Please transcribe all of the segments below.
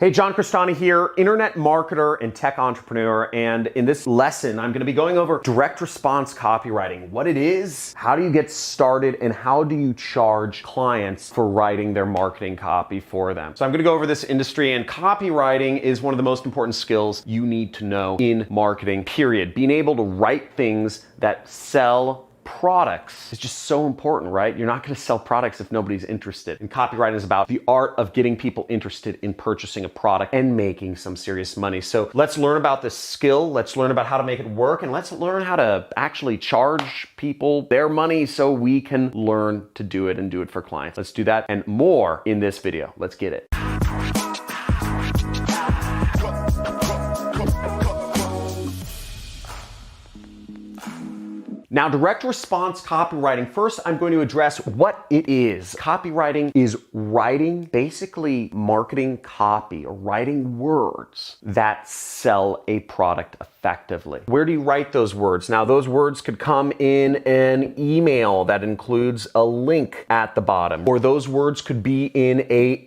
Hey, John Cristani here, internet marketer and tech entrepreneur. And in this lesson, I'm going to be going over direct response copywriting, what it is, how do you get started, and how do you charge clients for writing their marketing copy for them. So I'm going to go over this industry, and copywriting is one of the most important skills you need to know in marketing, period. Being able to write things that sell products is just so important, right? You're not going to sell products if nobody's interested. And copywriting is about the art of getting people interested in purchasing a product and making some serious money. So let's learn about this skill. Let's learn about how to make it work. And let's learn how to actually charge people their money so we can learn to do it and do it for clients. Let's do that and more in this video. Let's get it. Now, direct response copywriting, first I'm going to address what it is. Copywriting is writing, basically marketing copy or writing words that sell a product effectively. Where do you write those words? Now, those words could come in an email that includes a link at the bottom, or those words could be in a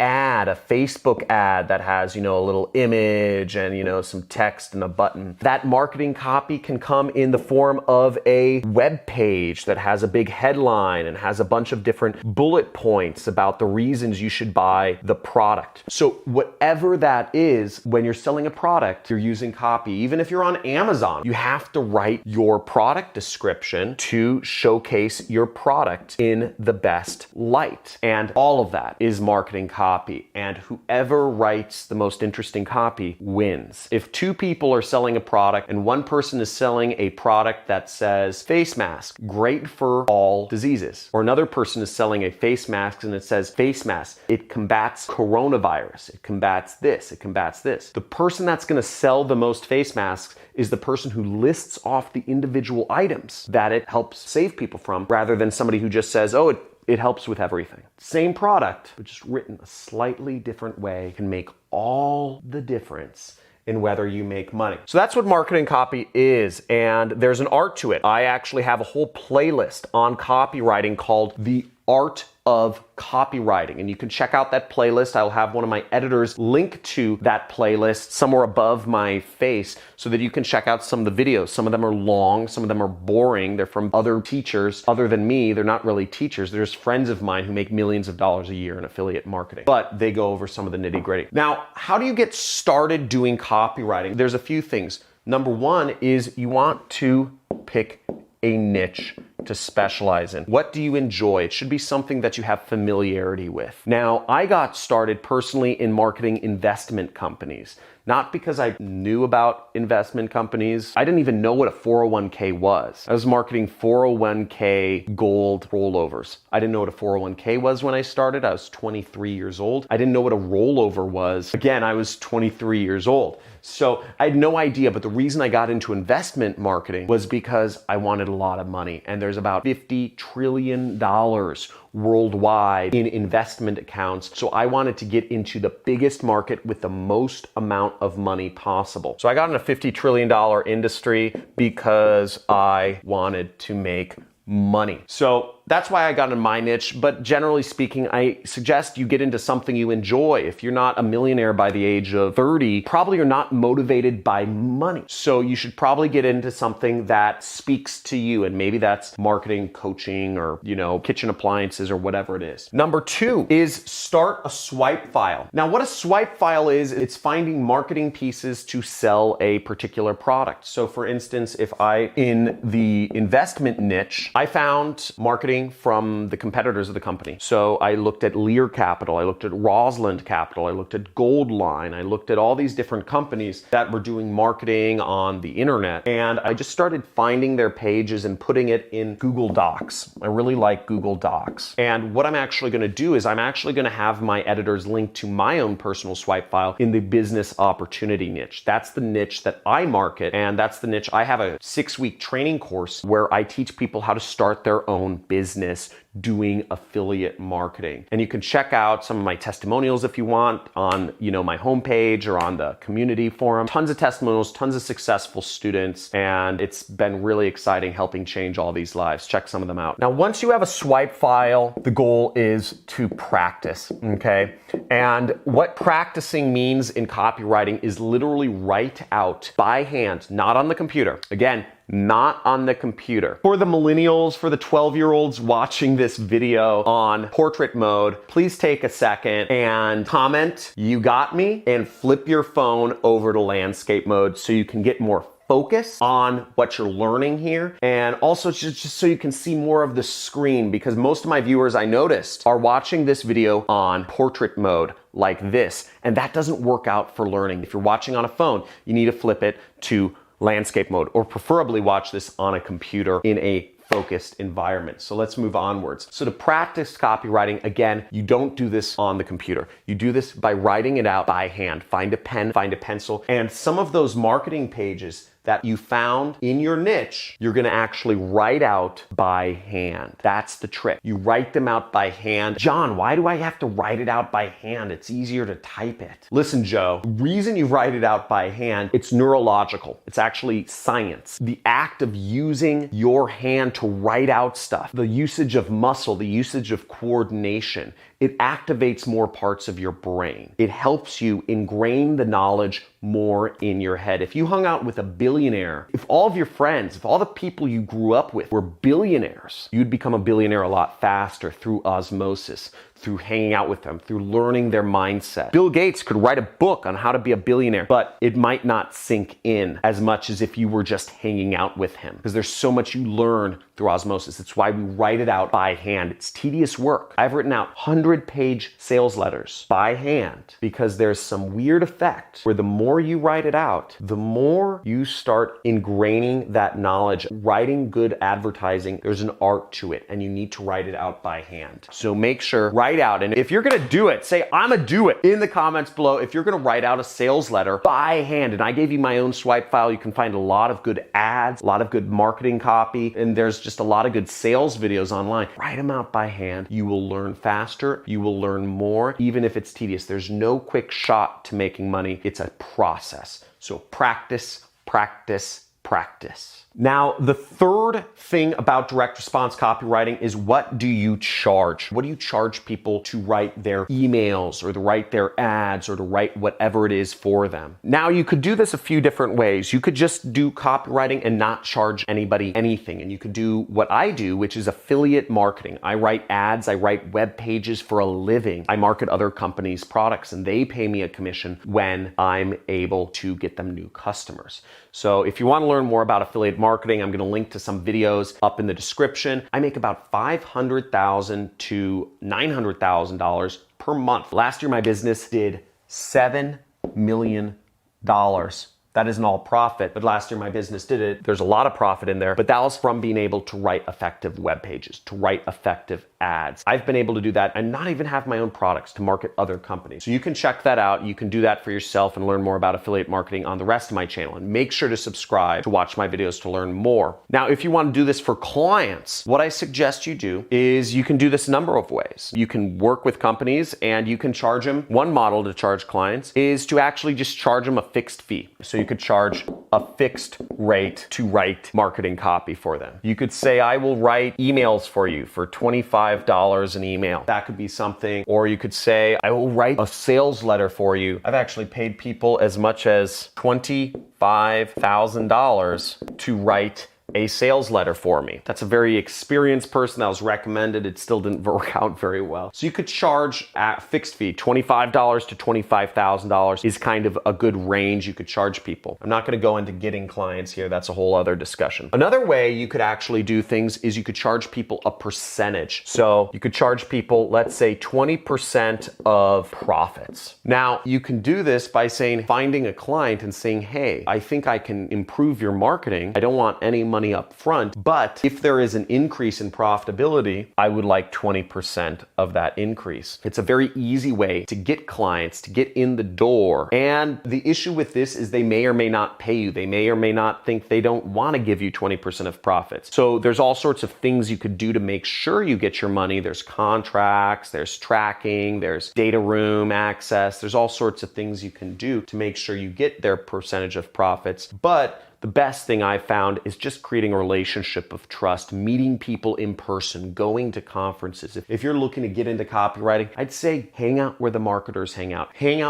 Facebook ad that has, a little image and, some text and a button. That marketing copy can come in the form of a web page that has a big headline and has a bunch of different bullet points about the reasons you should buy the product. So whatever that is, when you're selling a product, you're using copy. Even if you're on Amazon, you have to write your product description to showcase your product in the best light. And all of that is marketing copy. And whoever writes the most interesting copy wins. If two people are selling a product and one person is selling a product that says face mask, great for all diseases. Or another person is selling a face mask and it says face mask, it combats coronavirus, it combats this, it combats this. The person that's going to sell the most face masks is the person who lists off the individual items that it helps save people from, rather than somebody who just says, oh, it helps with everything. Same product, but just written a slightly different way can make all the difference in whether you make money. So that's what marketing copy is, and there's an art to it. I actually have a whole playlist on copywriting called The Art of Copywriting, and you can check out that playlist. I'll have one of my editors link to that playlist somewhere above my face so that you can check out some of the videos. Some of them are long, some of them are boring. They're from other teachers other than me. They're not really teachers. They're just friends of mine who make millions of dollars a year in affiliate marketing, but they go over some of the nitty-gritty. Now, how do you get started doing copywriting? There's a few things. Number one is you want to pick a niche to specialize in. What do you enjoy? It should be something that you have familiarity with. Now, I got started personally in marketing investment companies. Not because I knew about investment companies. I didn't even know what a 401k was. I was marketing 401k gold rollovers. I didn't know what a 401k was when I started. I was 23 years old. I didn't know what a rollover was. Again, I was 23 years old. So I had no idea, but the reason I got into investment marketing was because I wanted a lot of money. And there's about $50 trillion worldwide in investment accounts. So I wanted to get into the biggest market with the most amount of money possible. So I got in a $50 trillion industry because I wanted to make money. So that's why I got in my niche, but generally speaking, I suggest you get into something you enjoy. If you're not a millionaire by the age of 30, probably you're not motivated by money. So you should probably get into something that speaks to you, and maybe that's marketing, coaching, or kitchen appliances or whatever it is. Number two is start a swipe file. Now, what a swipe file is, it's finding marketing pieces to sell a particular product. So for instance, if in the investment niche, I found marketing from the competitors of the company. So I looked at Lear Capital, I looked at Rosalind Capital, I looked at Goldline, I looked at all these different companies that were doing marketing on the internet, and I just started finding their pages and putting it in Google Docs. I really like Google Docs. And what I'm actually going to do is I'm actually going to have my editors link to my own personal swipe file in the business opportunity niche. That's the niche that I market, and that's the niche. I have a 6-week training course where I teach people how to start their own business doing affiliate marketing. And you can check out some of my testimonials if you want on, my homepage or on the community forum. Tons of testimonials, tons of successful students, and it's been really exciting helping change all these lives. Check some of them out. Now, once you have a swipe file, the goal is to practice, okay? And what practicing means in copywriting is literally write out by hand, not on the computer. Again, not on the computer. For the millennials, for the 12-year-olds watching this video on portrait mode, please take a second and comment, "You got me," and flip your phone over to landscape mode so you can get more focus on what you're learning here, and also just so you can see more of the screen, because most of my viewers, I noticed, are watching this video on portrait mode like this, and that doesn't work out for learning. If you're watching on a phone, you need to flip it to landscape mode, or preferably watch this on a computer in a focused environment. So let's move onwards. So to practice copywriting, again, you don't do this on the computer. You do this by writing it out by hand. Find a pen, find a pencil, and some of those marketing pages that you found in your niche, you're gonna actually write out by hand. That's the trick. You write them out by hand. "John, why do I have to write it out by hand? It's easier to type it." Listen, Joe, the reason you write it out by hand, it's neurological. It's actually science. The act of using your hand to write out stuff, the usage of muscle, the usage of coordination, it activates more parts of your brain. It helps you ingrain the knowledge more in your head. If you hung out with a billionaire, if all of your friends, if all the people you grew up with were billionaires, you'd become a billionaire a lot faster through osmosis, through hanging out with them, through learning their mindset. Bill Gates could write a book on how to be a billionaire, but it might not sink in as much as if you were just hanging out with him, because there's so much you learn through osmosis. It's why we write it out by hand. It's tedious work. I've written out 100-page sales letters by hand because there's some weird effect where the more you write it out, the more you start ingraining that knowledge. Writing good advertising, there's an art to it, and you need to write it out by hand. So make sure, write out, and if you're gonna do it, say, "I'm gonna do it" in the comments below. If you're gonna write out a sales letter by hand, and I gave you my own swipe file, you can find a lot of good ads, a lot of good marketing copy, and there's just a lot of good sales videos online. Write them out by hand. You will learn faster. You will learn more, even if it's tedious. There's no quick shot to making money. It's a process. So practice, practice, practice. Now, the third thing about direct response copywriting is, what do you charge? What do you charge people to write their emails or to write their ads or to write whatever it is for them? Now, you could do this a few different ways. You could just do copywriting and not charge anybody anything. And you could do what I do, which is affiliate marketing. I write ads, I write web pages for a living. I market other companies' products, and they pay me a commission when I'm able to get them new customers. So if you want to learn more about affiliate marketing, I'm going to link to some videos up in the description. I make about $500,000 to $900,000 per month. Last year, my business did $7 million. That isn't all profit, but last year my business did it. There's a lot of profit in there, but that was from being able to write effective web pages, to write effective ads. I've been able to do that and not even have my own products to market other companies. So you can check that out. You can do that for yourself and learn more about affiliate marketing on the rest of my channel. And make sure to subscribe to watch my videos to learn more. Now, if you want to do this for clients, what I suggest you do is you can do this a number of ways. You can work with companies and you can charge them. One model to charge clients is to actually just charge them a fixed fee. So you could charge a fixed rate to write marketing copy for them. You could say, "I will write emails for you for $25 an email." That could be something. Or you could say, "I will write a sales letter for you." I've actually paid people as much as $25,000 to write a sales letter for me. That's a very experienced person that was recommended. It still didn't work out very well. So you could charge a fixed fee. $25 to $25,000 is kind of a good range you could charge people. I'm not going to go into getting clients here. That's a whole other discussion. Another way you could actually do things is you could charge people a percentage. So you could charge people, let's say 20% of profits. Now, you can do this by saying, finding a client and saying, "Hey, I think I can improve your marketing. I don't want any money money up front, but if there is an increase in profitability, I would like 20% of that increase. It's a very easy way to get clients, to get in the door. And the issue with this is they may or may not pay you. They may or may not think they don't want to give you 20% of profits. So there's all sorts of things you could do to make sure you get your money. There's contracts, there's tracking, there's data room access. There's all sorts of things you can do to make sure you get their percentage of profits. But the best thing I've found is just creating a relationship of trust, meeting people in person, going to conferences. If you're looking to get into copywriting, I'd say hang out where the marketers hang out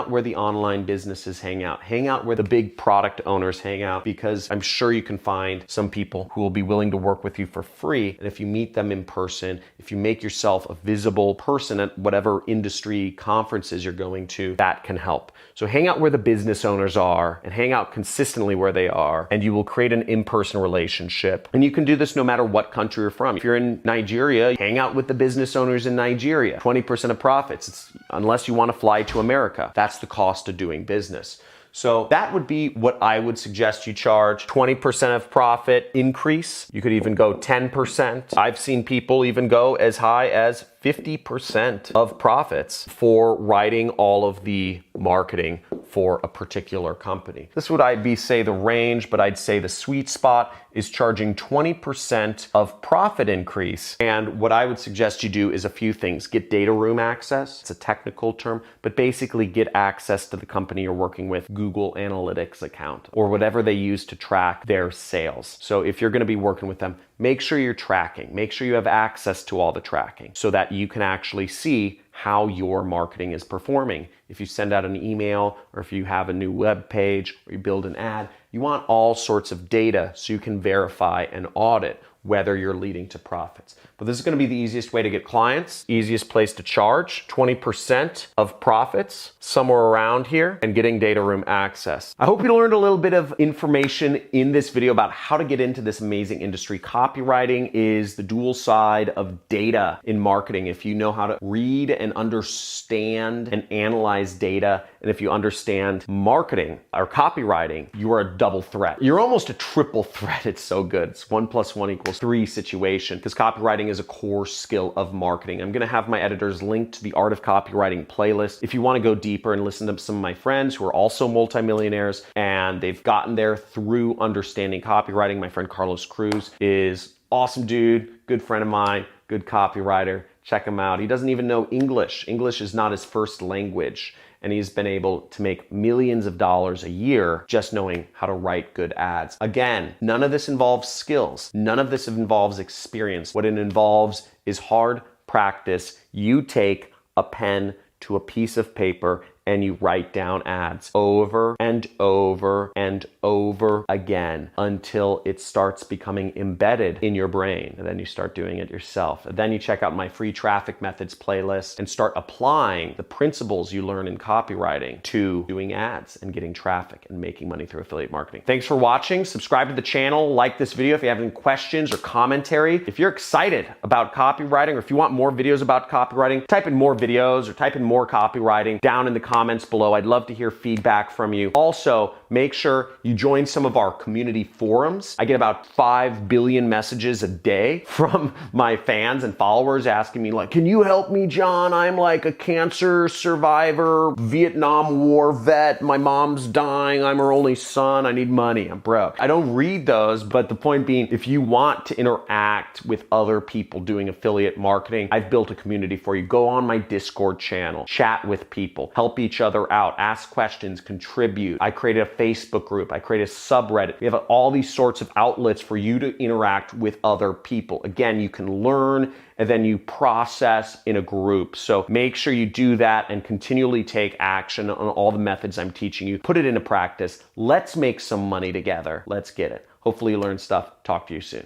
where the online businesses hang out where the big product owners hang out, because I'm sure you can find some people who will be willing to work with you for free. And if you meet them in person, if you make yourself a visible person at whatever industry conferences you're going to, that can help. So hang out where the business owners are and hang out consistently where they are, and you will create an in-person relationship. And you can do this no matter what country you're from. If you're in Nigeria, hang out with the business owners in Nigeria. 20% of profits, unless you want to fly to America. That's the cost of doing business. So that would be what I would suggest you charge. 20% of profit increase. You could even go 10%. I've seen people even go as high as 50% of profits for writing all of the marketing for a particular company. This would I'd say the range, but I'd say the sweet spot is charging 20% of profit increase. And what I would suggest you do is a few things. Get data room access. It's a technical term, but basically get access to the company you're working with, Google Analytics account, or whatever they use to track their sales. So if you're going to be working with them, make sure you're tracking. Make sure you have access to all the tracking so that you can actually see how your marketing is performing. If you send out an email, or if you have a new web page, or you build an ad, you want all sorts of data so you can verify and audit whether you're leading to profits. But this is going to be the easiest way to get clients, easiest place to charge 20% of profits, somewhere around here, and getting data room access. I hope you learned a little bit of information in this video about how to get into this amazing industry. Copywriting is the dual side of data in marketing. If you know how to read and understand and analyze data, and if you understand marketing or copywriting, you are a double threat. You're almost a triple threat. It's so good. It's 1 + 1 = 3 situation, because copywriting is a core skill of marketing. I'm going to have my editors link to the Art of Copywriting playlist if you want to go deeper and listen to some of my friends who are also multimillionaires and they've gotten there through understanding copywriting. My friend Carlos Cruz is awesome dude, good friend of mine, good copywriter. Check him out. He doesn't even know English. English is not his first language. And he's been able to make millions of dollars a year just knowing how to write good ads. Again, none of this involves skills. None of this involves experience. What it involves is hard practice. You take a pen to a piece of paper and you write down ads over and over and over again until it starts becoming embedded in your brain. And then you start doing it yourself. And then you check out my free traffic methods playlist and start applying the principles you learn in copywriting to doing ads and getting traffic and making money through affiliate marketing. Thanks for watching. Subscribe to the channel, like this video if you have any questions or commentary. If you're excited about copywriting, or if you want more videos about copywriting, type in more videos or type in more copywriting down in the comments below. I'd love to hear feedback from you. Also, make sure you join some of our community forums. I get about 5 billion messages a day from my fans and followers asking me like, can you help me, John? I'm like a cancer survivor, Vietnam War vet. My mom's dying. I'm her only son. I need money. I'm broke. I don't read those, but the point being, if you want to interact with other people doing affiliate marketing, I've built a community for you. Go on my Discord channel, chat with people, help each other out, ask questions, contribute. I created a Facebook group. I created a subreddit. We have all these sorts of outlets for you to interact with other people. Again, you can learn and then you process in a group. So make sure you do that and continually take action on all the methods I'm teaching you. Put it into practice. Let's make some money together. Let's get it. Hopefully you learn stuff. Talk to you soon.